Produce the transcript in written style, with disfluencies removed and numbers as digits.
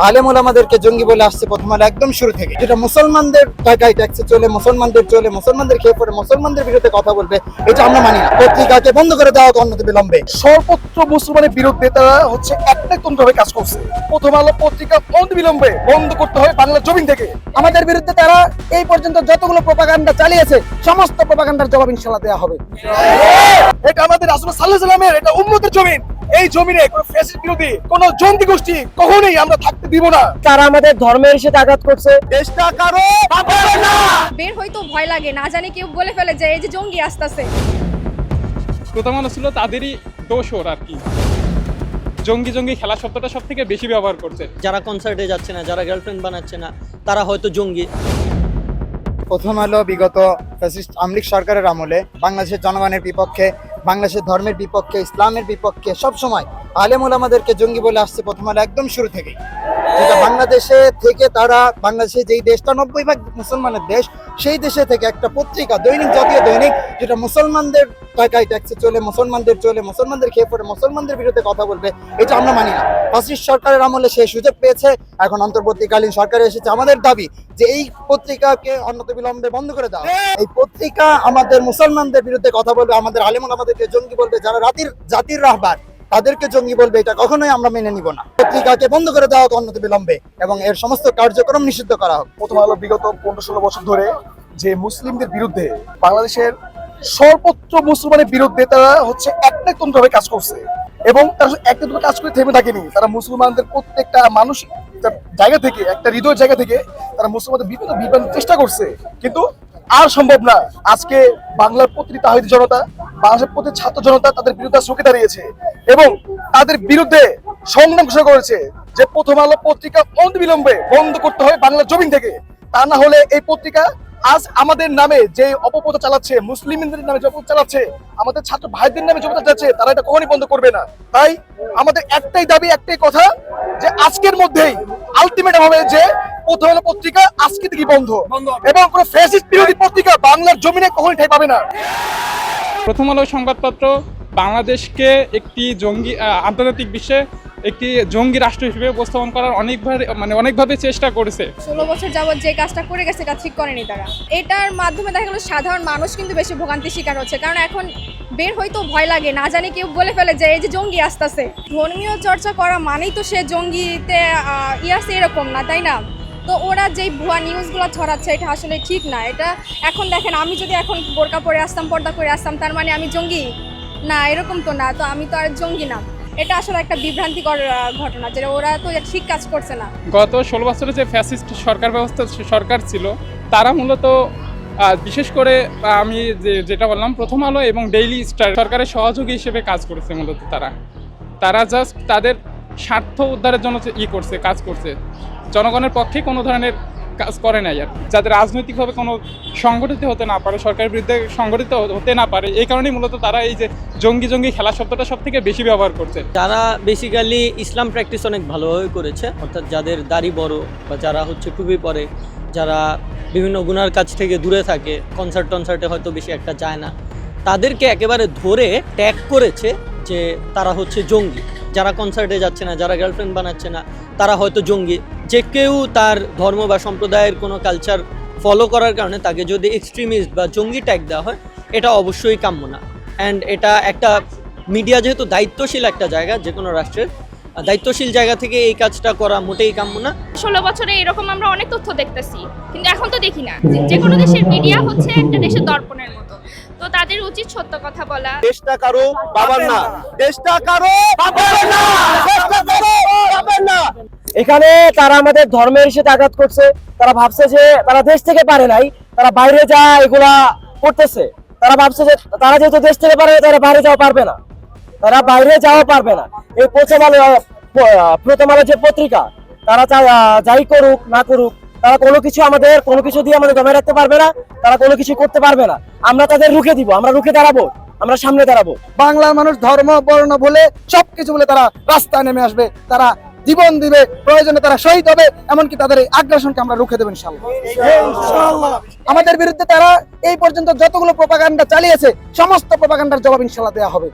আলেম ওলামাদেরকে জঙ্গি বলে আসছে প্রথম আলো একদম শুরু থেকে। যেটা মুসলমানদের টাকায় ট্যাক্সে চলে, মুসলমানদের খেয়ে পড়ে, মুসলমানদের বিরুদ্ধে কথা বলবে, এটা আমরা মানি না। পত্রিকাকে বন্ধ করে দেওয়া হোক অনতি বিলম্বে। সর্বত্র মুসলমানের বিরুদ্ধে তারা হচ্ছে একটাই তন্ত্রভাবে কাজ করছে। প্রথম আলো পত্রিকা অনতি বিলম্বে বন্ধ করতে হবে বাংলা জমিন থেকে। আমাদের বিরুদ্ধে তারা এই পর্যন্ত যতগুলো প্রপাগান্ডা চালিয়েছে সমস্ত প্রপাগান্ডার জবাব ইনশাআল্লাহ দেওয়া হবে। এটা আমাদের রাসূল সাল্লাল্লাহু আলাইহি ওয়াসাল্লামের, এটা উম্মতের জমিন। এই জমিনে কোনো ফ্যাসিস্ট বিরোধী কোন জঙ্গি গোষ্ঠী কখনোই আমরা থাকতে দিব না। তারা আমাদের ধর্মের সাথে আঘাত করছে। দেশটা কারো পাবে না। বের হয়তো ভয় লাগে, না জানি কেউ বলে ফেলে যে এই যে জঙ্গি আসতেছে। প্রথম আলো ছিল তাদেরই দোষ ওর আর কি। জঙ্গি খেলা শব্দটা সব থেকে বেশি ব্যবহার করছে। যারা কনসার্টে যাচ্ছে না, যারা গার্লফ্রেন্ড বানাচ্ছে না, তারা হয়তো জঙ্গি। প্রথম আলো বিগত ফ্যাসিস্ট আমলিক সরকারের আমলে বাংলাদেশের জনগণের বিপক্ষে, বাংলাদেশের ধর্মের বিপক্ষে, ইসলামের বিপক্ষে সবসময় আলেম ওলামাদেরকে জঙ্গি বলে আসছে প্রথম আলো একদম শুরু থেকেই। যেটা বাংলাদেশে থেকে তারা, বাংলাদেশে যেই দেশটা 90% মুসলমানের দেশ, সেই দেশে থেকে একটা পত্রিকা, দৈনিক, জাতীয় দৈনিক, যেটা মুসলমানদের টাকায় ট্যাক্সে চলে, মুসলমানদের খেয়ে পড়ে, মুসলমানদের বিরুদ্ধে কথা বলবে, এটা আমরা মানি না। ফ্যাসিস্ট সরকারের আমলে সে সুযোগ পেয়েছে, এখন অন্তর্বর্তীকালীন সরকারে এসেছে। আমাদের দাবি যে এই পত্রিকাকে অনতিবিলম্বে বন্ধ করে দাও। এই পত্রিকা আমাদের মুসলমানদের বিরুদ্ধে কথা বলবে, আমাদের আলেম ওলামাদেরকে জঙ্গি বলবে, যারা জাতির রাহবার তাদেরকে জঙ্গি বলবে, এটা কখনোই আমরা মেনে নিব না। পত্রিকাকে বন্ধ করে দেওয়া হোক অনতিবিলম্বে এবং এর সমস্ত কার্যক্রম নিষিদ্ধ করা হোক। প্রথম আলো বিগত 15-16 বছর ধরে যে মুসলিমদের বিরুদ্ধে, বাংলাদেশের সর্বত্র মুসলমানের বিরুদ্ধে তারা হচ্ছে একটাই তন্ত্রভাবে কাজ করছে এবং তারা একটা দুটো কাজ করে থেমে থাকেনি। তারা মুসলমানদের প্রত্যেকটা মানসিক জায়গা থেকে, একটা হৃদয়ের জায়গা থেকে তারা মুসলমানদের বিভিন্ন বিভ্রান্তির চেষ্টা করছে, কিন্তু আর সম্ভব না। আজকে বাংলার প্রতিটি তাহিদি জনতা, বাংলাদেশের প্রতি ছাত্র জনতা তাদের বিরুদ্ধে রুখে দাঁড়িয়েছে এবং তাদের বিরুদ্ধে সংগ্রাম ঘোষণা করেছে যে প্রথম আলো পত্রিকা অনতিবিলম্বে বন্ধ করতে হবে বাংলার জমিন থেকে। তা না হলে এই পত্রিকা আজ আমাদের নামে যে অপপ্রচার চালাচ্ছে, মুসলিমদের নামে যে অপপ্রচার চালাচ্ছে, আমাদের ছাত্র ভাইদের নামে যে অপপ্রচার চালাচ্ছে, তারা এটা কখনই বন্ধ করবে না। তাই আমাদের একটাই দাবি, একটাই কথা, যে আজকের মধ্যেই আলটিমেটাম হবে যে প্রথম আলো পত্রিকা আজকে থেকে বন্ধ এবং কোনো ফ্যাসিস্ট বিরোধী পত্রিকা বাংলার জমিনে কখনই ঠাঁই পাবে না। প্রথম আলো সংবাদপত্র বাংলাদেশকে একটি জঙ্গি, আন্তর্জাতিক বিশ্বে একটি জঙ্গি রাষ্ট্র হিসেবে উপস্থাপন করার অনেকভাবে চেষ্টা করেছে। 16 বছর যাবত যে কাজটা করে গেছে কাজ ঠিক করেনি তারা। এটার মাধ্যমে দেখা গেল সাধারণ মানুষ কিন্তু বেশি ভোগান্তির শিকার হচ্ছে, কারণ এখন বের হয়তো ভয় লাগে, না জানি কেউ বলে ফেলে যে এই যে জঙ্গি আসতেছে। ধর্মীয় চর্চা করা মানেই তো সে জঙ্গিতে আছে এরকম না, তাই না? তো ওরা যেই ভুয়া নিউজগুলো ছড়াচ্ছে এটা আসলে ঠিক না। এটা এখন দেখেন, আমি যদি এখন বোরকা পরে আসতাম, পর্দা করে আসতাম, তার মানে আমি জঙ্গি না, এরকম তো না। তো আমি তো আর জঙ্গি না। এটা আসলে একটা বিভ্রান্তিকর ঘটনা, যেটা ওরা তো ঠিক কাজ করছে না। গত 16 বছরে যে ফ্যাসিস্ট সরকার ছিল, তারা মূলত বিশেষ করে আমি যেটা বললাম, প্রথম আলো এবং ডেইলি স্টার সরকারের সহযোগী হিসেবে কাজ করেছে। মূলত তারা জাস্ট তাদের স্বার্থ উদ্ধারের জন্য কাজ করছে, জনগণের পক্ষে কোনো ধরনের কাজ করে নাই। আর যাতে রাজনৈতিকভাবে কোনো সংগঠিত হতে না পারে, সরকারের বিরুদ্ধে সংগঠিত হতে না পারে, এই কারণেই মূলত তারা এই যে জঙ্গি খেলা শব্দটা সব থেকে বেশি ব্যবহার করছে। যারা বেসিক্যালি ইসলাম প্র্যাকটিস অনেক ভালোভাবে করেছে, অর্থাৎ যাদের দাড়ি বড় বা যারা হচ্ছে টুপি পরে, যারা বিভিন্ন গুনার কাছ থেকে দূরে থাকে, কনসার্টে হয়তো বেশি একটা যায় না, তাদেরকে একেবারে ধরে ট্যাগ করেছে যে তারা হচ্ছে জঙ্গি। যারা কনসার্টে যাচ্ছে না, যারা গার্লফ্রেন্ড বানাচ্ছে না, তারা হয়তো জঙ্গি। যে কেউ তার ধর্ম বা সম্প্রদায়ের কোনো কালচার ফলো করার কারণে তাকে যদি এক্সট্রিমিস্ট বা জঙ্গি ট্যাগ দেওয়া হয়, এটা অবশ্যই কাম্য না। অ্যান্ড এটা একটা মিডিয়া যেহেতু দায়িত্বশীল একটা জায়গা, যে কোনো রাষ্ট্রের দায়িত্বশীল জায়গা থেকে এই কাজটা করা মোটেই কাম্য না। 16 বছরে এরকম আমরা অনেক তথ্য দেখতেছি, কিন্তু এখন তো দেখি না। যে কোনো দেশের মিডিয়া হচ্ছে একটা দেশের দর্পণের মতো, তো তাদের উচিত সত্য কথা বলা। দেশটা কারো বাবার না, দেশটা কারো বাবার না, দেশটা কারো বাবার না। এখানে তারা আমাদের ধর্মের সাথে আঘাত করছে। তারা ভাবছে যে তারা দেশ থেকে পারে নাই, তারা বাইরে যা এগুলা করতেছে। তারা ভাবছে যে তারা যেহেতু দেশ থেকে পারে, তারা বাইরে যাওয়া পারবে না, তারা বাইরে যাওয়া পারবে না। এই প্রথম আলো যে পত্রিকা, তারা যাই করুক না করুক, তারা কোনো কিছু দিয়ে আমাদের দমে রাখতে পারবে না, তারা কোনো কিছু করতে পারবে না। আমরা তাদের রুখে দিব, আমরা রুখে দাঁড়াবো, আমরা সামনে দাঁড়াবো। বাংলার মানুষ ধর্ম বর্ণ বলে সবকিছু বলে তারা রাস্তায় নেমে আসবে, তারা জীবন দিবে, প্রয়োজনে তারা শহীদ হবে, এমনকি তাদের এই আগ্রাসনকে আমরা রুখে দেব ইনশাআল্লাহ। আমাদের বিরুদ্ধে তারা এই পর্যন্ত যতগুলো প্রপাগান্ডা চালিয়েছে সমস্ত প্রপাগান্ডার জবাব ইনশাআল্লাহ দেওয়া হবে।